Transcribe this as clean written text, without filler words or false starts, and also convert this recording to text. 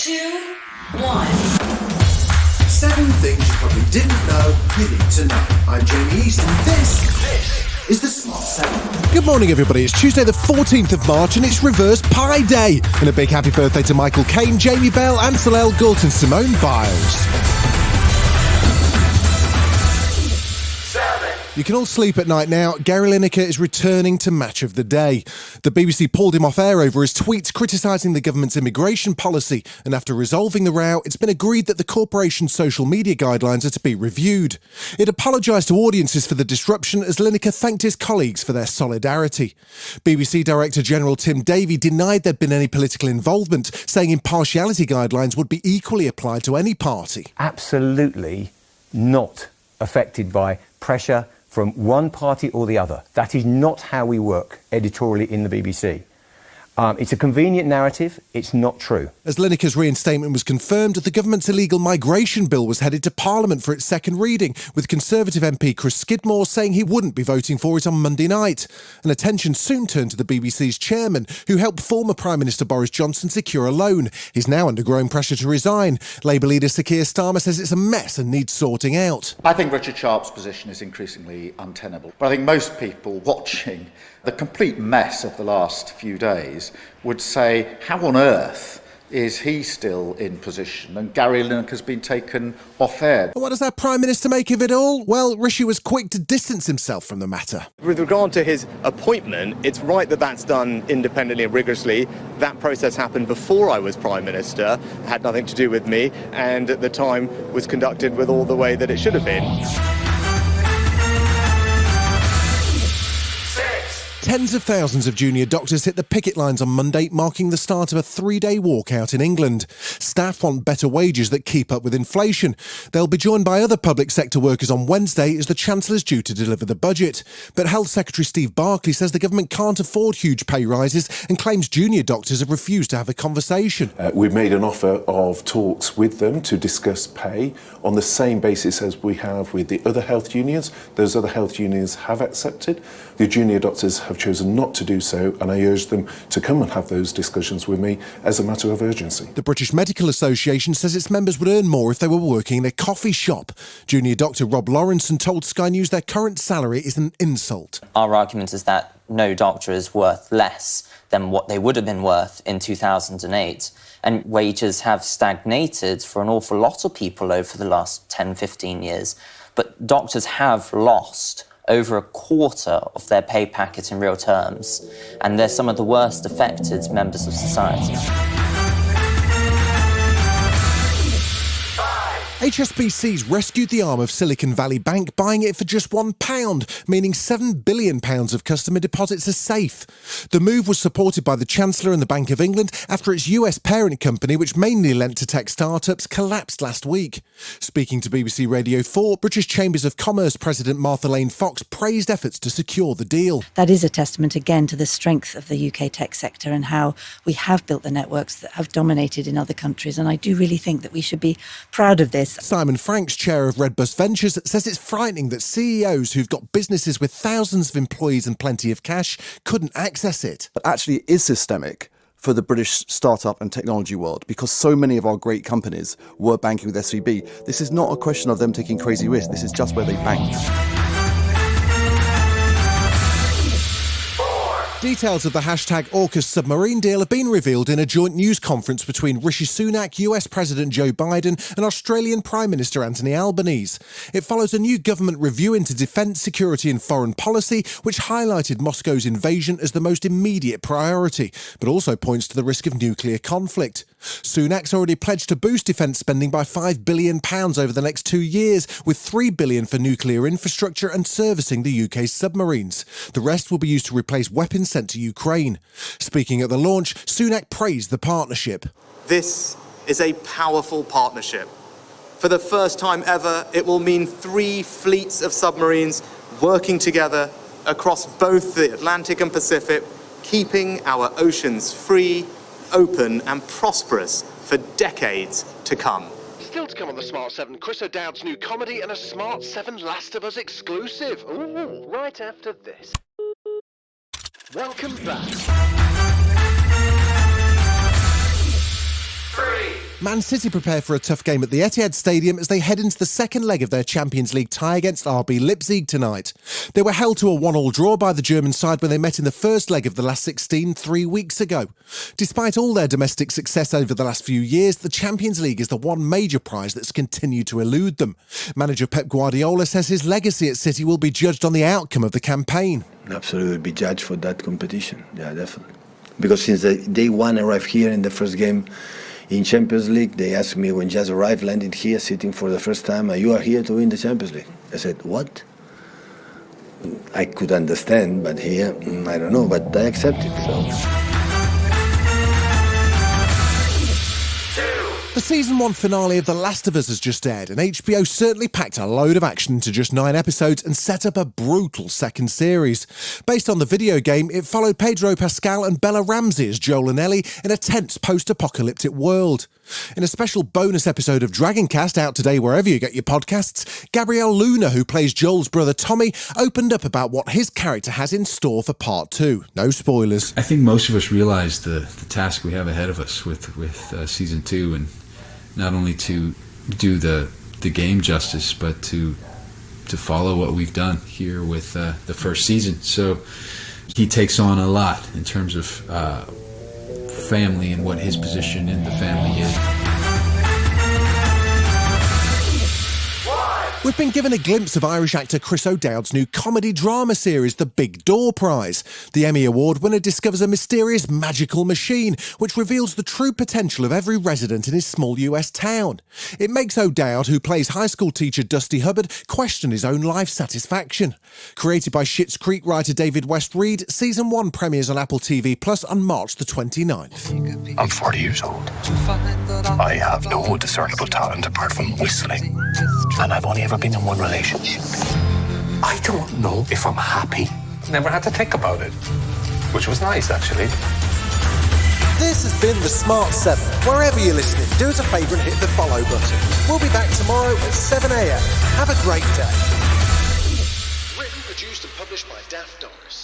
2, 1. 7 things you probably didn't know you need to know. I'm Jamie East, and this is the Smart 7. Good morning, everybody. It's Tuesday the 14th of March, and it's Reverse Pi Day. And a big happy birthday to Michael Caine, Jamie Bell, Ansel Elgort and Simone Biles. You can all sleep at night now. Gary Lineker is returning to Match of the Day. The BBC pulled him off air over his tweets criticising the government's immigration policy, and after resolving the row, it's been agreed that the corporation's social media guidelines are to be reviewed. It apologised to audiences for the disruption as Lineker thanked his colleagues for their solidarity. BBC Director General Tim Davie denied there'd been any political involvement, saying impartiality guidelines would be equally applied to any party. Absolutely not affected by pressure from one party or the other. That is not how we work editorially in the BBC. It's a convenient narrative. It's not true. As Lineker's reinstatement was confirmed, the government's illegal migration bill was headed to Parliament for its second reading, with Conservative MP Chris Skidmore saying he wouldn't be voting for it on Monday night. And attention soon turned to the BBC's chairman, who helped former Prime Minister Boris Johnson secure a loan. He's now under growing pressure to resign. Labour leader Sir Keir Starmer says it's a mess and needs sorting out. I think Richard Sharp's position is increasingly untenable. But I think most people watching the complete mess of the last few days would say, how on earth is he still in position and Gary Lineker's been taken off air? What does our Prime Minister make of it all? Well, Rishi was quick to distance himself from the matter. With regard to his appointment, it's right that that's done independently and rigorously. That process happened before I was Prime Minister, had nothing to do with me, and at the time was conducted with all the way that it should have been. Tens of thousands of junior doctors hit the picket lines on Monday, marking the start of a 3-day walkout in England. Staff want better wages that keep up with inflation. They'll be joined by other public sector workers on Wednesday as the Chancellor's due to deliver the budget. But Health Secretary Steve Barclay says the government can't afford huge pay rises and claims junior doctors have refused to have a conversation. We've made an offer of talks with them to discuss pay on the same basis as we have with the other health unions. Those other health unions have accepted. The junior doctors have chosen not to do so, and I urge them to come and have those discussions with me as a matter of urgency. The British Medical Association says its members would earn more if they were working in a coffee shop. Junior doctor Rob Lawrenson told Sky News their current salary is an insult. Our argument is that no doctor is worth less than what they would have been worth in 2008. And wages have stagnated for an awful lot of people over the last 10, 15 years. But doctors have lost over a quarter of their pay packet in real terms, and they're some of the worst affected members of society. HSBC's rescued the arm of Silicon Valley Bank, buying it for just £1, meaning £7 billion of customer deposits are safe. The move was supported by the Chancellor and the Bank of England after its US parent company, which mainly lent to tech startups, collapsed last week. Speaking to BBC Radio 4, British Chambers of Commerce President Martha Lane Fox praised efforts to secure the deal. That is a testament again to the strength of the UK tech sector and how we have built the networks that have dominated in other countries, and I do really think that we should be proud of this. Simon Franks, chair of Redbus Ventures, says it's frightening that CEOs who've got businesses with thousands of employees and plenty of cash couldn't access it. But actually it is systemic for the British startup and technology world because so many of our great companies were banking with SVB. This is not a question of them taking crazy risks. This is just where they banked. Details of the #AUKUS submarine deal have been revealed in a joint news conference between Rishi Sunak, US President Joe Biden and Australian Prime Minister Anthony Albanese. It follows a new government review into defence, security and foreign policy, which highlighted Moscow's invasion as the most immediate priority, but also points to the risk of nuclear conflict. Sunak's already pledged to boost defence spending by £5 billion over the next 2 years, with £3 billion for nuclear infrastructure and servicing the UK's submarines. The rest will be used to replace weapons sent to Ukraine. Speaking at the launch, Sunak praised the partnership. This is a powerful partnership. For the first time ever, it will mean 3 fleets of submarines working together across both the Atlantic and Pacific, keeping our oceans free, open and prosperous for decades to come. Still to come on the Smart 7, Chris O'Dowd's new comedy and a Smart 7 Last of Us exclusive. Ooh, right after this. Welcome back. 3, Man City prepare for a tough game at the Etihad Stadium as they head into the second leg of their Champions League tie against RB Leipzig tonight. They were held to a 1-1 draw by the German side when they met in the first leg of the last 16 3 weeks ago. Despite all their domestic success over the last few years, the Champions League is the one major prize that's continued to elude them. Manager Pep Guardiola says his legacy at City will be judged on the outcome of the campaign. Absolutely be judged for that competition, yeah, definitely. Because since day one I arrived here in the first game in Champions League, they asked me when just arrived, landed here, sitting for the first time, you are here to win the Champions League. I said, what? I could understand, but here, I don't know, but I accepted. So. The season 1 finale of The Last of Us has just aired, and HBO certainly packed a load of action into just 9 episodes and set up a brutal second series. Based on the video game, it followed Pedro Pascal and Bella Ramsey as Joel and Ellie in a tense post-apocalyptic world. In a special bonus episode of Dragoncast, out today wherever you get your podcasts, Gabriel Luna, who plays Joel's brother Tommy, opened up about what his character has in store for part 2. No spoilers. I think most of us realize the task we have ahead of us with season 2, and not only to do the game justice, but to follow what we've done here with the first season. So he takes on a lot in terms of family and what his position in the family is. We've been given a glimpse of Irish actor Chris O'Dowd's new comedy drama series, The Big Door Prize. The Emmy Award winner discovers a mysterious magical machine which reveals the true potential of every resident in his small US town. It makes O'Dowd, who plays high school teacher Dusty Hubbard, question his own life satisfaction. Created by Schitt's Creek writer David West Reed, Season 1 premieres on Apple TV Plus on March the 29th. I'm 40 years old. I have no discernible talent apart from whistling, and I've only ever been in one relationship. I don't know if I'm happy. Never had to think about it, which was nice, actually. This has been The Smart 7. Wherever you're listening, do us a favour and hit the follow button. We'll be back tomorrow at 7 a.m. Have a great day. Written, produced and published by Daft Doris.